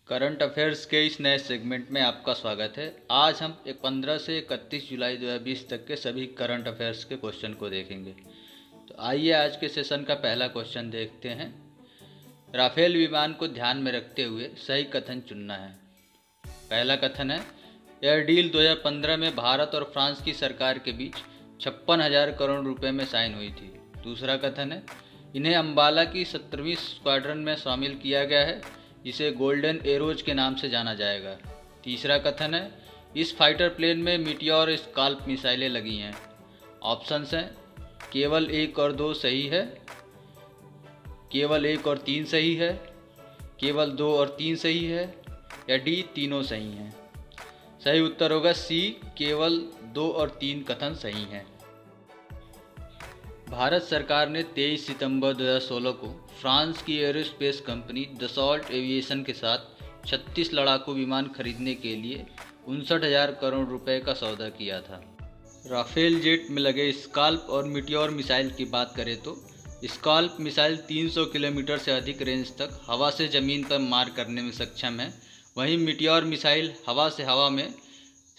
Current affairs के इस नए सेगमेंट में आपका स्वागत है। आज हम 15 से 31 जुलाई 2020 तक के सभी करंट अफेयर्स के क्वेश्चन को देखेंगे। तो आइए आज के सेशन का पहला क्वेश्चन देखते हैं। राफेल विमान को ध्यान में रखते हुए सही कथन चुनना है। पहला कथन है, एयर डील 2015 में भारत और फ्रांस की सरकार के बीच 56,000 करोड़ रुपए में साइन हुई थी। दूसरा कथन है, इन्हें अंबाला की 17वीं स्क्वाड्रन में शामिल किया गया है, जिसे गोल्डन एरोज के नाम से जाना जाएगा। तीसरा कथन है, इस फाइटर प्लेन में मीटियोर स्काल्प मिसाइलें लगी हैं। ऑप्शंस हैं, केवल 1 और 2 सही है, केवल 1 और 3 सही है, केवल 2 और 3 सही है, या डी तीनों सही हैं। सही उत्तर होगा सी, केवल 2 और 3 कथन सही हैं। भारत सरकार ने 23 सितंबर 2016 को फ्रांस की एरोस्पेस कंपनी दसॉल्ट एविएशन के साथ 36 लड़ाकू विमान खरीदने के लिए 59,000 करोड़ रुपए का सौदा किया था। राफेल जेट में लगे स्काल्प और मीटियोर मिसाइल की बात करें तो स्काल्प मिसाइल 300 किलोमीटर से अधिक रेंज तक हवा से ज़मीन पर मार करने में सक्षम है। वहीं मीटियोर मिसाइल हवा से हवा में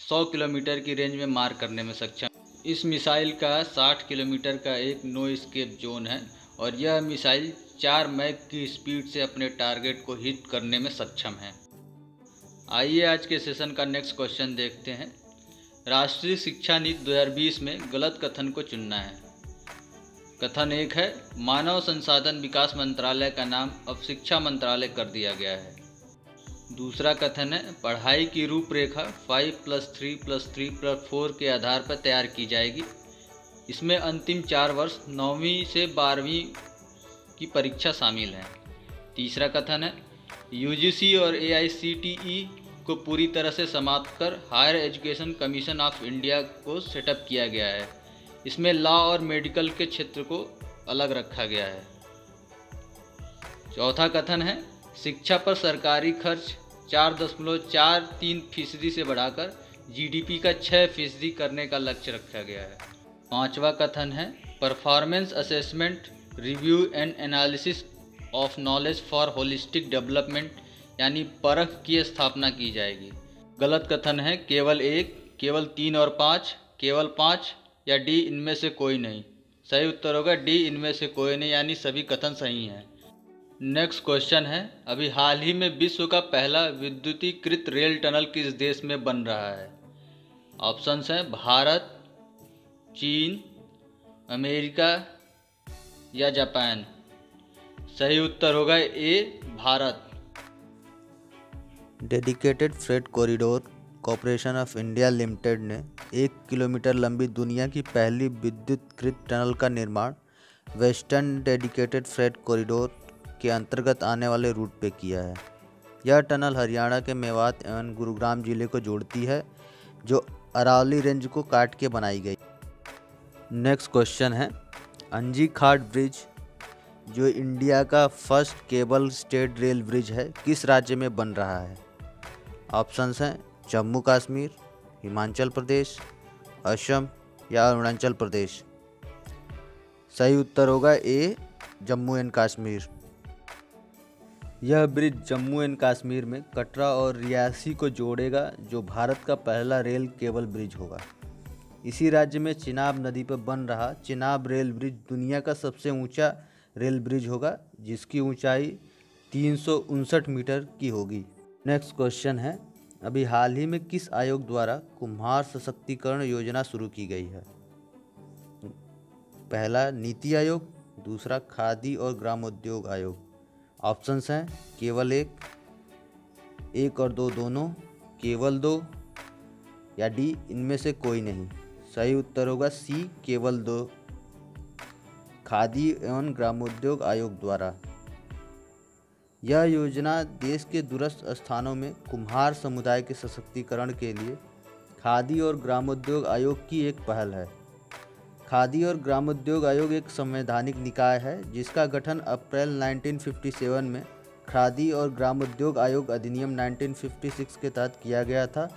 100 किलोमीटर की रेंज में मार करने में सक्षम। इस मिसाइल का 60 किलोमीटर का एक नो एस्केप जोन है और यह मिसाइल 4 मैक की स्पीड से अपने टारगेट को हिट करने में सक्षम है। आइए आज के सेशन का नेक्स्ट क्वेश्चन देखते हैं। राष्ट्रीय शिक्षा नीति 2020 में गलत कथन को चुनना है। कथन 1 है, मानव संसाधन विकास मंत्रालय का नाम अब शिक्षा मंत्रालय कर दिया गया है। दूसरा कथन है, पढ़ाई की रूपरेखा 5+3+3+4 के आधार पर तैयार की जाएगी। इसमें अंतिम 4 वर्ष 9वीं से 12वीं की परीक्षा शामिल है। तीसरा कथन है, यूजीसी और एआईसीटीई को पूरी तरह से समाप्त कर higher education commission of India को सेटअप किया गया है। इसमें लॉ और मेडिकल के क्षेत्र को अलग रखा गया है। चौथा कथन है, शिक्षा पर सरकारी खर्च 4.43% से बढ़ाकर जीडीपी का 6% करने का लक्ष्य रखा गया है। पांचवा कथन है, performance assessment review and analysis of knowledge for holistic development यानी परख की स्थापना की जाएगी। गलत कथन है, केवल 1, केवल 3 और 5, केवल 5 या डी इनमें से कोई नहीं। सही उत्तर होगा डी इनमें से कोई नहीं, यानी सभी कथन सही हैं। नेक्स्ट क्वेश्चन है, अभी हाल ही में विश्व का पहला विद्युतीकृत रेल टनल किस देश में बन रहा है? ऑप्शंस हैं, भारत, चीन, अमेरिका या जापान। सही उत्तर होगा A, Bharat. Dedicated freight corridor corporation of India limited ने 1 किलोमीटर लंबी दुनिया की पहली विद्युतीकृत टनल का निर्माण वेस्टर्न डेडिकेटेड फ्रेट कॉरिडोर के अंतर्गत आने वाले रूट पे किया है। यह टनल हरियाणा के मेवात एवं गुरुग्राम जिले को जोड़ती है, जो अरावली रेंज को काट के बनाई गई। नेक्स्ट क्वेश्चन है, अंजी घाट ब्रिज जो इंडिया का first cable stayed rail bridge है, किस राज्य में बन रहा है? ऑप्शंस हैं, जम्मू कश्मीर, हिमाचल प्रदेश, असम या अरुणाचल प्रदेश। सही उत्तर होगा ए, जम्मू एंड कश्मीर। यह ब्रिज जम्मू एंड कश्मीर में कटरा और रियासी को जोड़ेगा, जो भारत का पहला रेल केबल ब्रिज होगा। इसी राज्य में चिनाब नदी पर बन रहा चिनाब रेल ब्रिज दुनिया का सबसे ऊंचा रेल ब्रिज होगा, जिसकी ऊंचाई 359 मीटर की होगी। नेक्स्ट क्वेश्चन है, अभी हाल ही में किस आयोग द्वारा कुम्हार सशक्तिकरण योजना शुरू की गई है? पहला नीति आयोग, दूसरा खादी और ग्रामोद्योग आयोग। ऑप्शंस हैं, केवल 1 और 2 दोनों, केवल 2 या डी इनमें से कोई नहीं। सही उत्तर होगा सी, केवल 2, खादी एवं ग्रामोद्योग आयोग द्वारा। यह योजना देश के दूरस्थ स्थानों में कुम्हार समुदाय के सशक्तिकरण के लिए खादी और ग्रामोद्योग आयोग की एक पहल है। खादी और ग्रामोद्योग आयोग एक संवैधानिक निकाय है, जिसका गठन अप्रैल 1957 में खादी और ग्रामोद्योग आयोग अधिनियम 1956 के तहत किया गया था,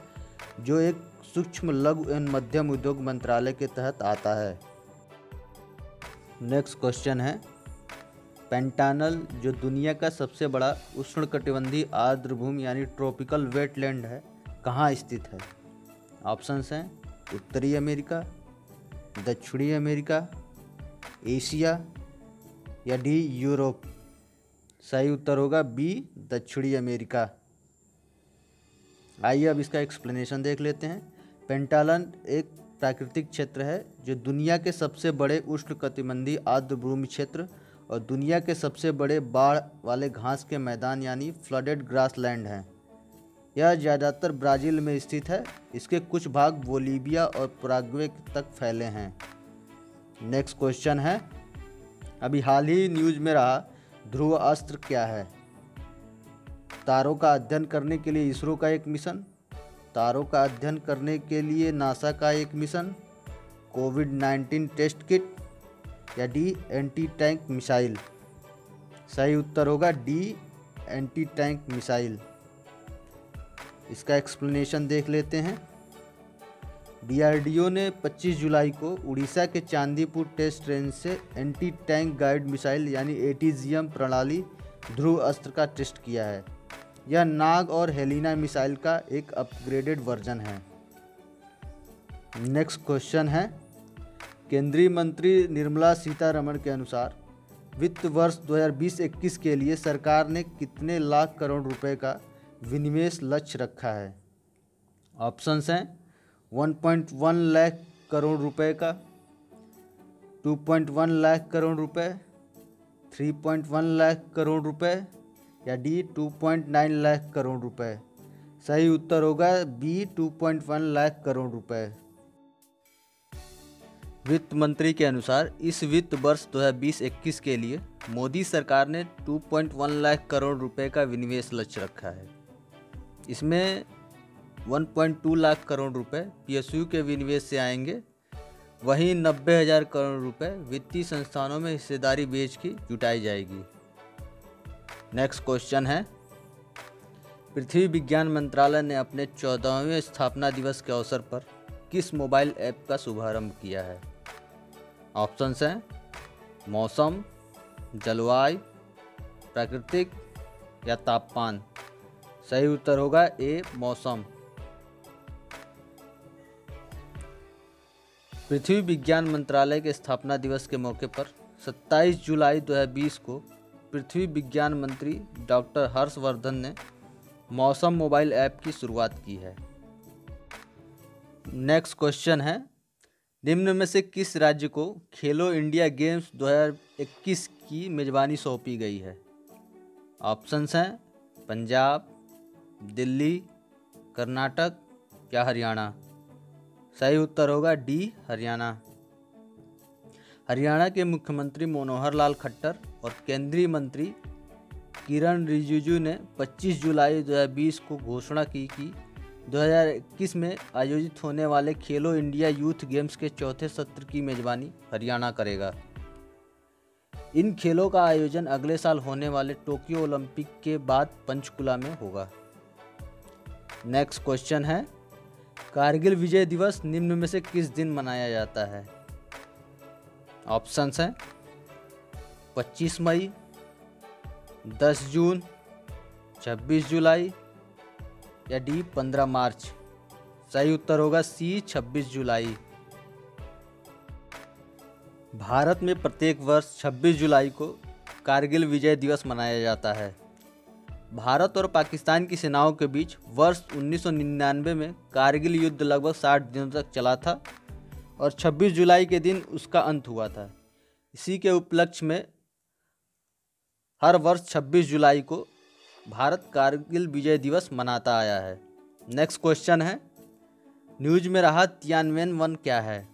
जो एक सूक्ष्म लघु एवं मध्यम उद्योग मंत्रालय के तहत आता है। नेक्स्ट क्वेश्चन है, पेंटानल जो दुनिया का सबसे बड़ा उष्णकटिबंधीय आर्द्रभूमि यानी ट्रॉपिकल वेटलैंड है, कहाँ स्थित है? ऑप्शंस हैं उत्तरी अमेरिका, दक्षिणी अमेरिका, एशिया या डी यूरोप। सही उत्तर होगा बी दक्षिणी अमेरिका। आइए अब इसका एक्सप्लेनेशन देख लेते हैं। पेंटानल एक प्राकृतिक क्षेत्र है जो दुनिया के सबसे बड़े उष्णकटिबंधीय आर्द्रभूमि क्षेत्र और दुनिया के सबसे बड़े बाढ़ वाले घास के मैदान यानी फ्लडेड ग्रासलैंड हैं। यह ज़्यादातर ब्राज़ील में स्थित है। इसके कुछ भाग बोलीविया और पैराग्वे तक फैले हैं। नेक्स्ट क्वेश्चन है, अभी हाल ही न्यूज़ में रहा ध्रुव अस्त्र क्या है? तारों का अध्ययन करने के लिए इसरो का एक मिशन, तारों का अध्ययन करने के लिए नासा का एक मिशन, कोविड-19 टेस्ट किट या डी एंटी टैंक मिसाइल। सही उत्तर होगा डी एंटी टैंक मिसाइल। इसका एक्सप्लेनेशन देख लेते हैं। डीआरडीओ ने 25 जुलाई को उड़ीसा के चांदीपुर टेस्ट रेंज से एंटी टैंक गाइड मिसाइल यानी एटीजीएम प्रणाली ध्रुव अस्त्र का टेस्ट किया है। यह नाग और हेलिना मिसाइल का एक अपग्रेडेड वर्जन है। नेक्स्ट क्वेश्चन है, केंद्रीय मंत्री निर्मला सीतारमण के अनुसार वित्त वर्ष 2020-21 के लिए सरकार ने कितने लाख करोड़ रुपए का विनिवेश लक्ष्य रखा है? ऑप्शंस हैं 1.1 लाख करोड़ रुपए का, 2.1 लाख करोड़ रुपए, 3.1 लाख करोड़ रुपए या डी 2.9 लाख करोड़ रुपए। सही उत्तर होगा बी 2.1 लाख करोड़ रुपए। वित्त मंत्री के अनुसार इस वित्त वर्ष 2020-21 के लिए मोदी सरकार ने 2.1 लाख करोड़ रुपए का विनिवेश लक्ष्य रखा है। इसमें 1.2 लाख करोड़ रुपए पीएसयू के विनिवेश से आएंगे, वहीं 90,000 करोड़ रुपए वित्तीय संस्थानों में हिस्सेदारी बेच की जुटाई जाएगी। नेक्स्ट क्वेश्चन है, पृथ्वी विज्ञान मंत्रालय ने अपने 14वें स्थापना दिवस के अवसर पर किस मोबाइल ऐप का शुभारंभ किया है? ऑप्शंस हैं मौसम, जलवायु, प्राकृतिक या तापमान। सही उत्तर होगा ए मौसम। पृथ्वी विज्ञान मंत्रालय के स्थापना दिवस के मौके पर 27 जुलाई 2020 को पृथ्वी विज्ञान मंत्री डॉक्टर हर्षवर्धन ने मौसम मोबाइल ऐप की शुरुआत की है। नेक्स्ट क्वेश्चन है, निम्न में से किस राज्य को खेलो इंडिया गेम्स 2021 की मेजबानी सौंपी गई है? ऑप्शंस हैं पंजाब, दिल्ली, कर्नाटक या हरियाणा। सही उत्तर होगा डी हरियाणा। हरियाणा के मुख्यमंत्री मनोहर लाल खट्टर और केंद्रीय मंत्री किरण रिजिजू ने 25 जुलाई 2020 को घोषणा की कि 2021 में आयोजित होने वाले खेलो इंडिया यूथ गेम्स के चौथे सत्र की मेजबानी हरियाणा करेगा। इन खेलों का आयोजन अगले साल होने वाले टोक्यो ओलंपिक के बाद पंचकुला में होगा। नेक्स्ट क्वेश्चन है, कारगिल विजय दिवस निम्न में से किस दिन मनाया जाता है? ऑप्शंस हैं 25 मई, 10 जून, 26 जुलाई या डी 15 मार्च। सही उत्तर होगा सी 26 जुलाई। भारत में प्रत्येक वर्ष 26 जुलाई को कारगिल विजय दिवस मनाया जाता है। भारत और पाकिस्तान की सेनाओं के बीच वर्ष 1999 में कारगिल युद्ध लगभग 60 दिनों तक चला था और 26 जुलाई के दिन उसका अंत हुआ था। इसी के उपलक्ष्य में हर वर्ष 26 जुलाई को भारत कारगिल विजय दिवस मनाता आया है। नेक्स्ट क्वेश्चन है, न्यूज में रहा तियानवेन-1 क्या है?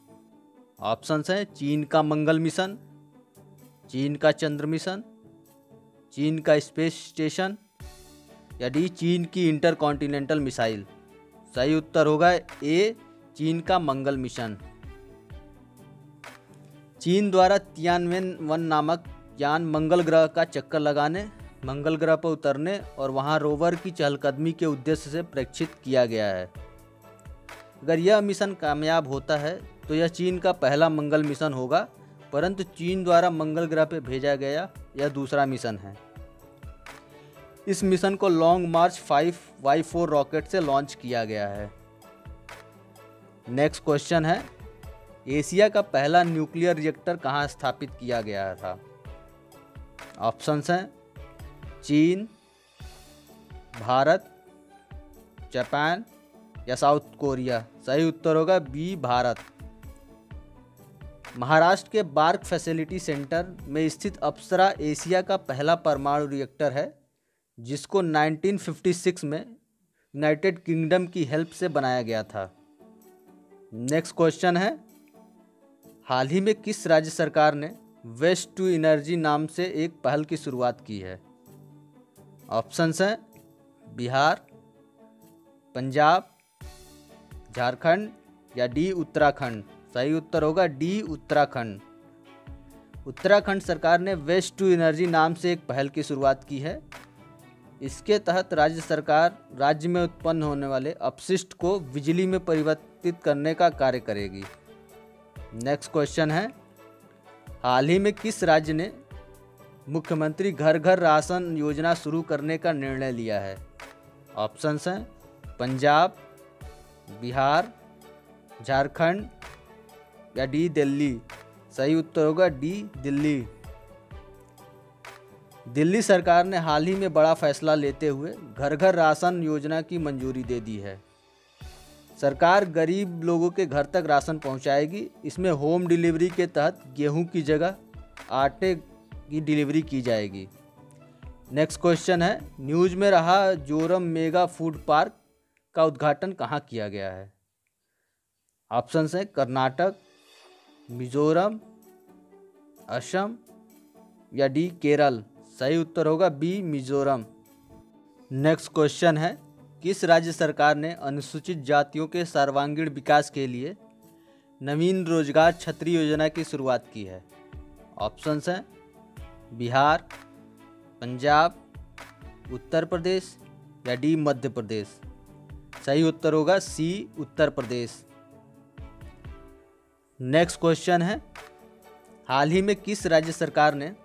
ऑप्शंस हैं चीन का मंगल मिशन, चीन का चंद्र मिशन, चीन का स्पेस स्टेशन या डी चीन की इंटरकॉन्टिनेंटल मिसाइल। सही उत्तर होगा ए चीन का मंगल मिशन। चीन द्वारा तियानवेन-1 नामक यान मंगल ग्रह का चक्कर लगाने, मंगल ग्रह पर उतरने और वहां रोवर की चहलकदमी के उद्देश्य से प्रेक्षित किया गया है। अगर यह मिशन कामयाब होता है तो यह चीन का पहला मंगल मिशन होगा परंतु चीन द्वारा मंगल ग्रह पर भेजा गया यह दूसरा मिशन है। इस मिशन को लॉन्ग मार्च 5Y4 रॉकेट से लॉन्च किया गया है। नेक्स्ट क्वेश्चन है, एशिया का पहला न्यूक्लियर रिएक्टर कहाँ स्थापित किया गया था? ऑप्शंस हैं चीन, भारत, जापान या साउथ कोरिया। सही उत्तर होगा बी, भारत। महाराष्ट्र के बार्क फैसिलिटी सेंटर में स्थित अप्सरा एशिया का पहला परमाणु रिएक्टर है, जिसको 1956 में यूनाइटेड किंगडम की हेल्प से बनाया गया था। नेक्स्ट क्वेश्चन है, हाल ही में किस राज्य सरकार ने वेस्ट टू एनर्जी नाम से एक पहल की शुरुआत की है? ऑप्शंस हैं बिहार, पंजाब, झारखंड या डी उत्तराखंड। सही उत्तर होगा डी, उत्तराखंड। उत्तराखंड सरकार ने वेस्ट टू एनर्जी नाम से एक पहल की शुरुआत की है। इसके तहत राज्य सरकार राज्य में उत्पन्न होने वाले अपशिष्ट को बिजली में परिवर्तित करने का कार्य करेगी। नेक्स्ट क्वेश्चन है, हाल ही में किस राज्य ने मुख्यमंत्री घर घर राशन योजना शुरू करने का निर्णय लिया है? ऑप्शंस हैं पंजाब, बिहार, झारखंड या डी दिल्ली। सही उत्तर होगा डी, दिल्ली। दिल्ली सरकार ने हाल ही में बड़ा फैसला लेते हुए घर घर राशन योजना की मंजूरी दे दी है। सरकार गरीब लोगों के घर तक राशन पहुंचाएगी। इसमें होम डिलीवरी के तहत गेहूं की जगह आटे की डिलीवरी की जाएगी। नेक्स्ट क्वेश्चन है, न्यूज़ में रहा जोरम मेगा फूड पार्क का उद्घाटन कहाँ किया गया है? ऑप्शंस हैं कर्नाटक, मिजोरम, असम या डी केरल। सही उत्तर होगा बी, मिजोरम। नेक्स्ट क्वेश्चन है, किस राज्य सरकार ने अनुसूचित जातियों के सर्वांगीण विकास के लिए नवीन रोजगार छतरी योजना की शुरुआत की है? ऑप्शंस हैं बिहार, पंजाब, उत्तर प्रदेश या डी मध्य प्रदेश। सही उत्तर होगा सी, उत्तर प्रदेश। नेक्स्ट क्वेश्चन है, हाल ही में किस राज्य सरकार ने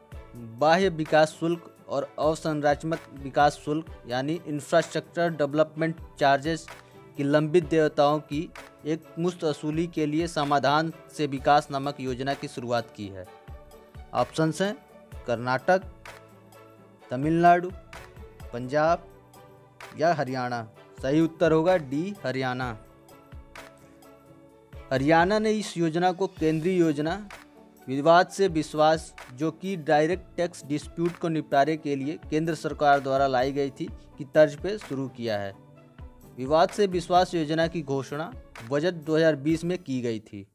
बाह्य विकास शुल्क और अवसंरचनात्मक विकास शुल्क यानी इंफ्रास्ट्रक्चर डेवलपमेंट चार्जेस की लंबित देयताओं की एक मुश्त वसूली के लिए समाधान से विकास नामक योजना की शुरुआत की है? ऑप्शंस हैं कर्नाटक, तमिलनाडु, पंजाब या हरियाणा। सही उत्तर होगा डी, हरियाणा। हरियाणा ने इस योजना को केंद्रीय योजना विवाद से विश्वास, जो कि डायरेक्ट टैक्स डिस्प्यूट को निपटारे के लिए केंद्र सरकार द्वारा लाई गई थी, की तर्ज पे शुरू किया है। विवाद से विश्वास योजना की घोषणा बजट 2020 में की गई थी।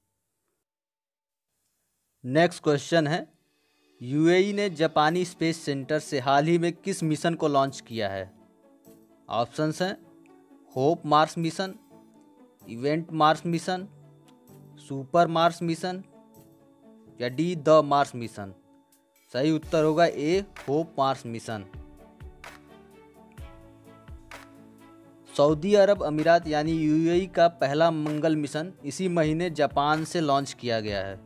नेक्स्ट क्वेश्चन है, यूएई ने जापानी स्पेस सेंटर से हाल ही में किस मिशन को लॉन्च किया है? ऑप्शंस हैं hope Mars mission, event Mars mission, super Mars mission या डी द मार्स मिशन। सही उत्तर होगा ए, होप मार्स मिशन। सऊदी अरब अमीरात यानी यूएई का पहला मंगल मिशन इसी महीने जापान से लॉन्च किया गया है।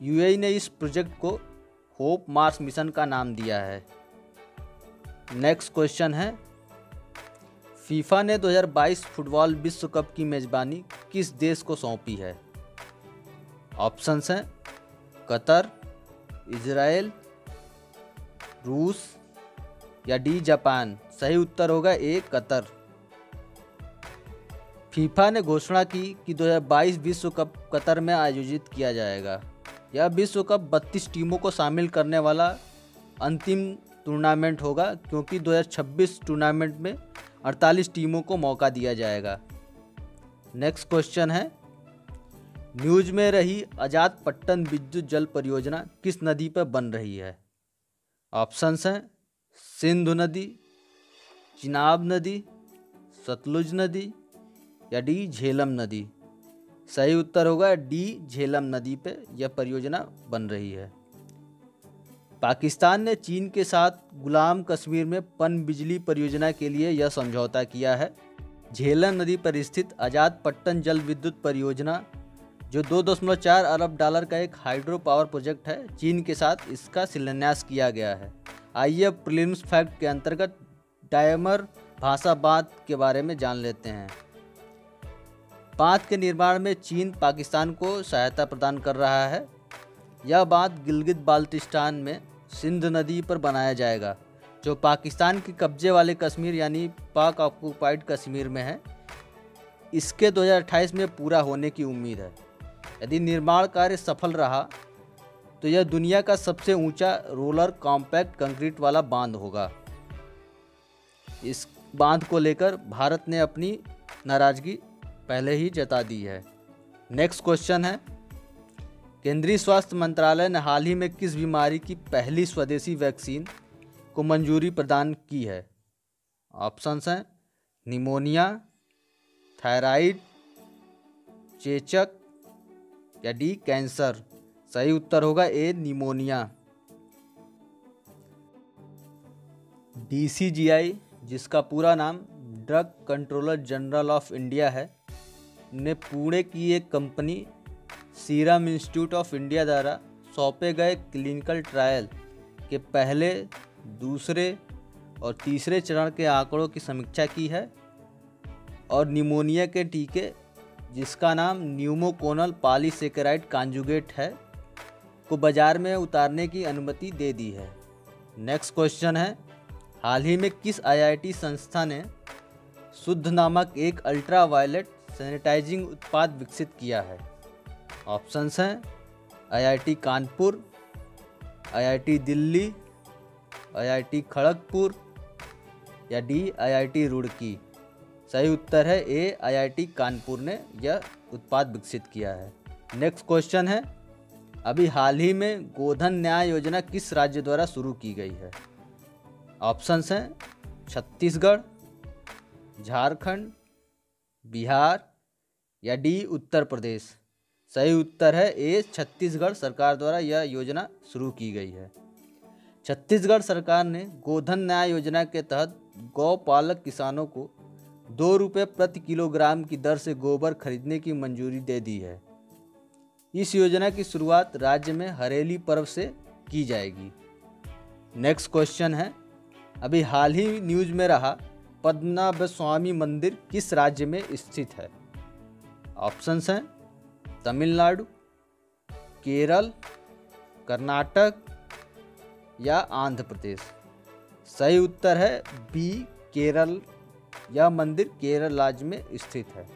यूएई ने इस प्रोजेक्ट को होप मार्स मिशन का नाम दिया है। नेक्स्ट क्वेश्चन है, फीफा ने 2022 फुटबॉल विश्व कप की मेजबानी किस देश को सौंपी है? ऑप्शंस हैं कतर, इजराइल, रूस या डी जापान। सही उत्तर होगा ए, कतर। फीफा ने घोषणा की कि 2022 विश्व कप कतर में आयोजित किया जाएगा। यह विश्व कप 32 टीमों को शामिल करने वाला अंतिम टूर्नामेंट होगा, क्योंकि 2026 टूर्नामेंट में 48 टीमों को मौका दिया जाएगा। नेक्स्ट क्वेश्चन है, न्यूज में रही आजाद पट्टन विद्युत जल परियोजना किस नदी पर बन रही है? ऑप्शंस हैं सिंधु नदी, चिनाब नदी, सतलुज नदी या डी झेलम नदी। सही उत्तर होगा डी, झेलम नदी पे यह परियोजना बन रही है। पाकिस्तान ने चीन के साथ गुलाम कश्मीर में पन बिजली परियोजना के लिए यह समझौता किया है। झेलम नदी पर स्थित आजाद पट्टन जल विद्युत परियोजना, जो 2.4 अरब डॉलर का एक हाइड्रो पावर प्रोजेक्ट है। चीन के साथ इसका शिलान्यास किया गया है। आइए अब प्रीलिम्स फैक्ट के अंतर्गत डायमर भाषा बांध के बारे में जान लेते हैं। बांध के निर्माण में चीन पाकिस्तान को सहायता प्रदान कर रहा है। यह बांध गिलगित बाल्टिस्तान में सिंध नदी पर बनाया जाएगा, जो पाकिस्तान के कब्जे वाले कश्मीर यानी पाक ऑक्युपाइड कश्मीर में है। इसके 2028 में पूरा होने की उम्मीद है। यदि निर्माण कार्य सफल रहा तो यह दुनिया का सबसे ऊंचा रोलर कॉम्पैक्ट कंक्रीट वाला बांध होगा। इस बांध को लेकर भारत ने अपनी नाराजगी पहले ही जता दी है। नेक्स्ट क्वेश्चन है, केंद्रीय स्वास्थ्य मंत्रालय ने हाल ही में किस बीमारी की पहली स्वदेशी वैक्सीन को मंजूरी प्रदान की है? ऑप्शंस हैं निमोनिया, थायराइड, चेचक या डी कैंसर। सही उत्तर होगा ए निमोनिया। DCGI, जिसका पूरा नाम drug controller general of India है, ने पुणे की एक company serum institute of India द्वारा सौंपे गए क्लिनिकल ट्रायल के पहले, दूसरे और तीसरे चरण के आंकड़ों की समीक्षा की है और निमोनिया के टीके, जिसका नाम न्यूमोकोनल पॉलीसेकेराइड कॉन्जुगेट है, को बाजार में उतारने की अनुमति दे दी है। नेक्स्ट क्वेश्चन है, हाल ही में किस IIT संस्था ने शुद्ध नामक एक अल्ट्रा वायलेट सैनिटाइजिंग उत्पाद विकसित किया है? ऑप्शंस हैं IIT Kanpur, IIT Delhi, IIT Kharagpur या डी IIT रुड़की। सही उत्तर है ए IIT कानपुर ने यह उत्पाद विकसित किया है। नेक्स्ट क्वेश्चन है, अभी हाल ही में गोधन न्याय योजना किस राज्य द्वारा शुरू की गई है? ऑप्शंस हैं छत्तीसगढ़, झारखंड, बिहार या डी उत्तर प्रदेश। सही उत्तर है ए छत्तीसगढ़ सरकार द्वारा यह योजना शुरू की गई है। छत्तीसगढ़ सरकार ने गोधन न्याय योजना के तहत गौपालक किसानों को 2 रुपये प्रति किलोग्राम की दर से गोबर खरीदने की मंजूरी दे दी है। इस योजना की शुरुआत राज्य में हरेली पर्व से की जाएगी। नेक्स्ट क्वेश्चन है, अभी हाल ही न्यूज में रहा पद्मनाभ स्वामी मंदिर किस राज्य में स्थित है? ऑप्शंस हैं तमिलनाडु, केरल, कर्नाटक या आंध्र प्रदेश। सही उत्तर है बी केरल। यह मंदिर केरल राज्य में स्थित है।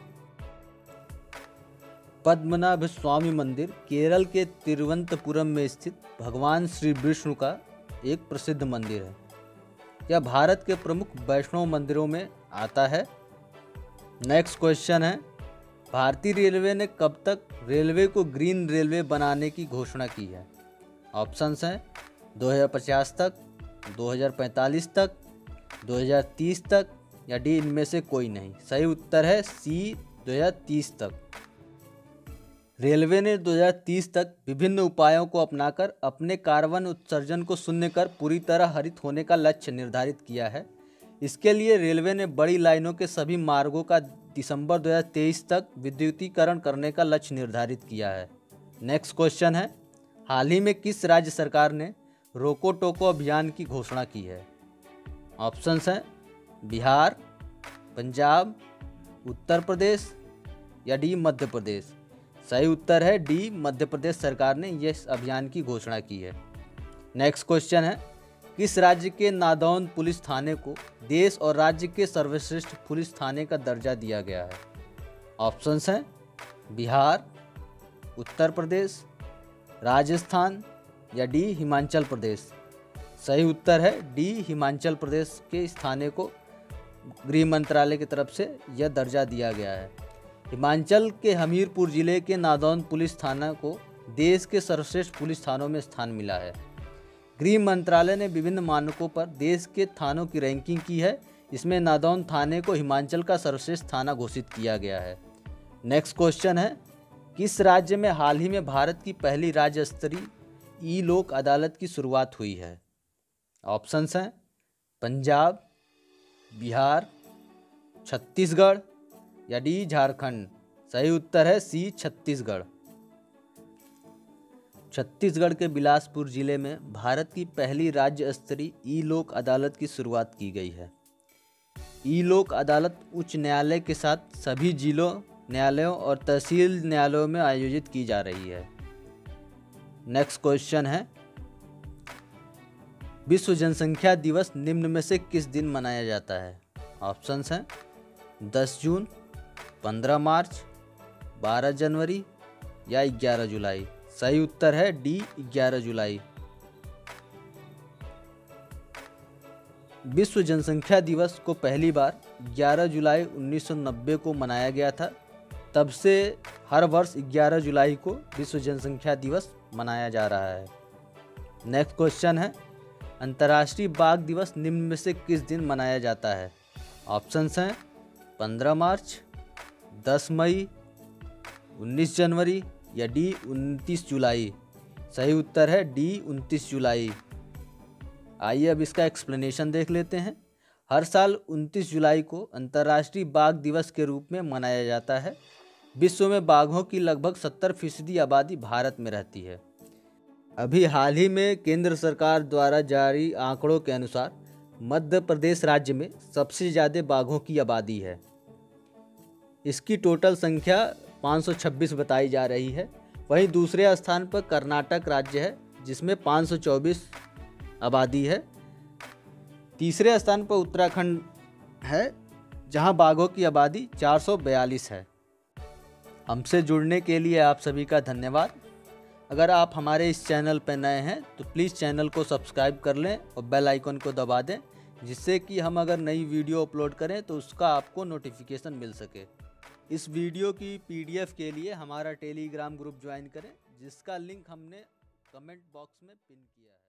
पद्मनाभ स्वामी मंदिर केरल के तिरुवनंतपुरम में स्थित भगवान श्री विष्णु का एक प्रसिद्ध मंदिर है। यह भारत के प्रमुख वैष्णव मंदिरों में आता है। नेक्स्ट क्वेश्चन है, भारतीय रेलवे ने कब तक रेलवे को ग्रीन रेलवे बनाने की घोषणा की है? ऑप्शंस हैं 2050 तक, 2045 तक, 2030 तक या डी इनमें से कोई नहीं। सही उत्तर है सी 2030 तक। रेलवे ने 2030 तक विभिन्न उपायों को अपनाकर अपने कार्बन उत्सर्जन को शून्य कर पूरी तरह हरित होने का लक्ष्य निर्धारित किया है। इसके लिए रेलवे ने बड़ी लाइनों के सभी मार्गों का दिसंबर 2023 तक विद्युतीकरण करने का लक्ष्य निर्धारित किया है। नेक्स्ट क्वेश्चन है, हाल ही में किस राज्य सरकार ने रोको टोको अभियान की घोषणा की है? ऑप्शंस हैं बिहार, पंजाब, उत्तर प्रदेश या डी मध्य प्रदेश। सही उत्तर है डी मध्य प्रदेश सरकार ने इस अभियान की घोषणा की है। नेक्स्ट क्वेश्चन है, किस राज्य के नादौन पुलिस थाने को देश और राज्य के सर्वश्रेष्ठ पुलिस थाने का दर्जा दिया गया है? ऑप्शंस हैं बिहार, उत्तर प्रदेश, राजस्थान या डी हिमाचल प्रदेश। सही उत्तर है डी हिमाचल प्रदेश के इस थाने को गृह मंत्रालय की तरफ से यह दर्जा दिया गया है। हिमाचल के हमीरपुर जिले के नादौन पुलिस थाना को देश के सर्वश्रेष्ठ पुलिस थानों में स्थान मिला है। गृह मंत्रालय ने विभिन्न मानकों पर देश के थानों की रैंकिंग की है। इसमें नादौन थाने को हिमाचल का सर्वश्रेष्ठ थाना घोषित किया गया है। नेक्स्ट क्वेश्चन है, किस राज्य में हाल ही में भारत की पहली राज्य स्तरीय ई लोक अदालत की शुरुआत हुई है? ऑप्शंस हैं पंजाब, बिहार, छत्तीसगढ़ या डी झारखंड। सही उत्तर है सी छत्तीसगढ़। छत्तीसगढ़ के बिलासपुर जिले में भारत की पहली राज्य स्तरीय ई लोक अदालत की शुरुआत की गई है। ई लोक अदालत उच्च न्यायालय के साथ सभी जिलों न्यायालयों और तहसील न्यायालयों में आयोजित की जा रही है। नेक्स्ट क्वेश्चन है, विश्व जनसंख्या दिवस निम्न में से किस दिन मनाया जाता है? ऑप्शंस हैं 10 जून, 15 मार्च, 12 जनवरी या 11 जुलाई। सही उत्तर है डी 11 जुलाई। विश्व जनसंख्या दिवस को पहली बार 11 जुलाई 1990 को मनाया गया था। तब से हर वर्ष 11 जुलाई को विश्व जनसंख्या दिवस मनाया जा रहा है। नेक्स्ट क्वेश्चन है, अंतर्राष्ट्रीय बाघ दिवस निम्न में से किस दिन मनाया जाता है? ऑप्शंस हैं 15 मार्च, 10 मई, 19 जनवरी या डी 29 जुलाई। सही उत्तर है डी 29 जुलाई। आइए अब इसका एक्सप्लेनेशन देख लेते हैं। हर साल 29 जुलाई को अंतर्राष्ट्रीय बाघ दिवस के रूप में मनाया जाता है। विश्व में बाघों की लगभग 70% आबादी भारत में रहती है। अभी हाल ही में केंद्र सरकार द्वारा जारी आंकड़ों के अनुसार मध्य प्रदेश राज्य में सबसे ज़्यादा बाघों की आबादी है। इसकी टोटल संख्या 526 बताई जा रही है। वहीं दूसरे स्थान पर कर्नाटक राज्य है जिसमें 524 आबादी है। तीसरे स्थान पर उत्तराखंड है जहां बाघों की आबादी 442 है। हमसे जुड़ने के लिए आप सभी का धन्यवाद। अगर आप हमारे इस चैनल पर नए हैं तो प्लीज़ चैनल को सब्सक्राइब कर लें और बेल आइकन को दबा दें, जिससे कि हम अगर नई वीडियो अपलोड करें तो उसका आपको नोटिफिकेशन मिल सके। इस वीडियो की PDF के लिए हमारा टेलीग्राम ग्रुप ज्वाइन करें, जिसका लिंक हमने कमेंट बॉक्स में पिन किया है।